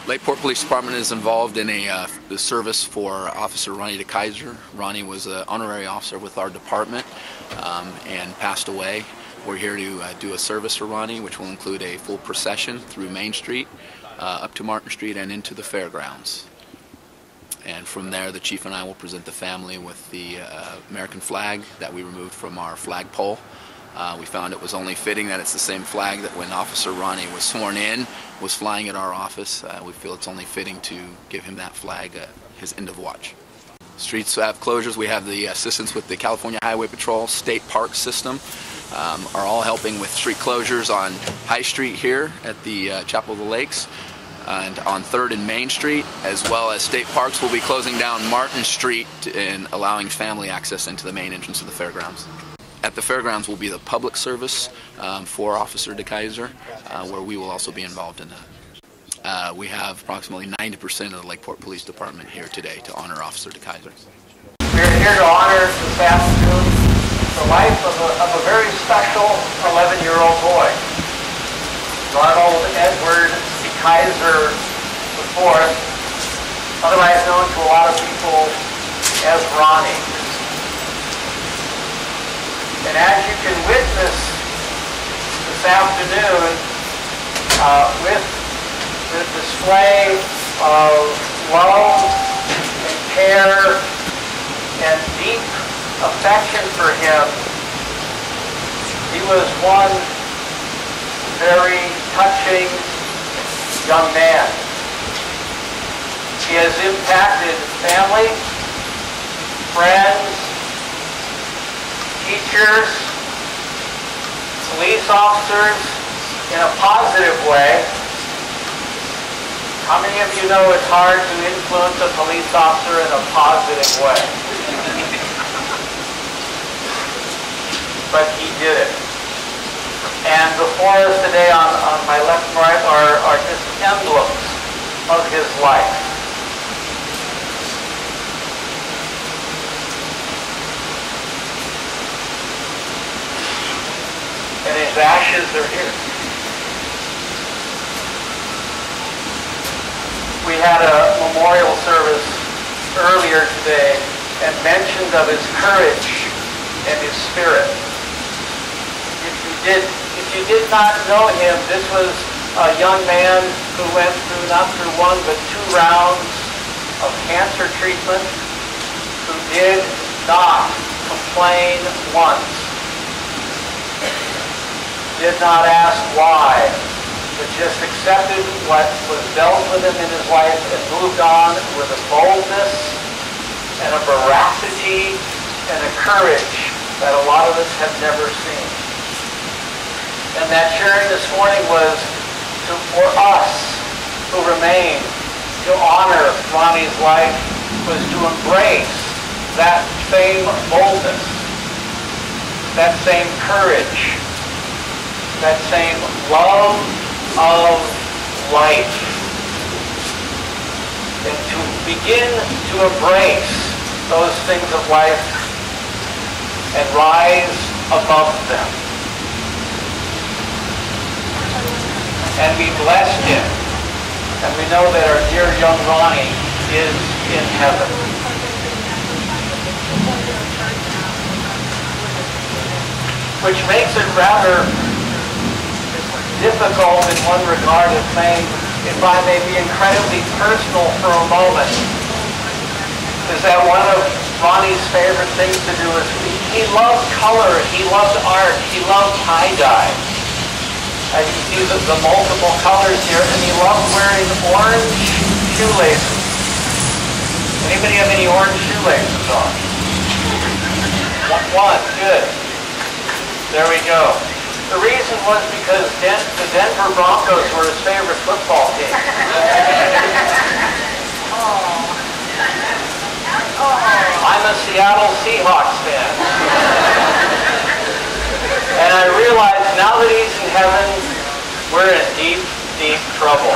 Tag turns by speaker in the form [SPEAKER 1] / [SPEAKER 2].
[SPEAKER 1] Lakeport Police Department is involved in a service for Officer Ronnie Dekeyser. Ronnie was an honorary officer with our department and passed away. We're here to do a service for Ronnie, which will include a full procession through Main Street, up to Martin Street and into the fairgrounds. And from there, the chief and I will present the family with the American flag that we removed from our flagpole. We found it was only fitting that it's the same flag that when Officer Ronnie was sworn in was flying at our office. We feel it's only fitting to give him that flag his end of watch. Streets have closures. We have the assistance with the California Highway Patrol State Park System are all helping with street closures on High Street here at the Chapel of the Lakes and on 3rd and Main Street, as well as State Parks will be closing down Martin Street and allowing family access into the main entrance of the fairgrounds. At the fairgrounds will be the public service for Officer Dekeyser, where we will also be involved in that. We have approximately 90% of the Lakeport Police Department here today to honor Officer Dekeyser.
[SPEAKER 2] We're here to honor this afternoon the life of a very special 11-year-old boy, Ronald Edward Dekeyser IV, otherwise known to a lot of people as Ronnie. And as you can witness this afternoon, with the display of love and care and deep affection for him, he was one very touching young man. He has impacted family, friends, teachers, police officers in a positive way. How many of you know it's hard to influence a police officer in a positive way? But he did it. And before us today on my left and right are just emblems of his life. And his ashes are here. We had a memorial service earlier today and mentioned of his courage and his spirit. If you did not know him, this was a young man who went through not through one but 2 rounds of cancer treatment, who did not complain once. Did not ask why, but just accepted what was dealt with him in his life and moved on with a boldness and a veracity and a courage that a lot of us have never seen. And that sharing this morning was for us who remain to honor Ronnie's life, was to embrace that same boldness, that same courage, that same love of life, and to begin to embrace those things of life and rise above them. And we blessed him, and we know that our dear young Ronnie is in heaven. Which makes it rather difficult in one regard, if I may be incredibly personal for a moment, is that one of Ronnie's favorite things to do is he loved color, he loved art, he loved tie-dye. As you see the multiple colors here, and he loved wearing orange shoelaces. Anybody have any orange shoelaces on? One, good. There we go. The reason was because the Denver Broncos were his favorite football team. I'm a Seattle Seahawks fan. And I realize now that he's in heaven, we're in deep, deep trouble.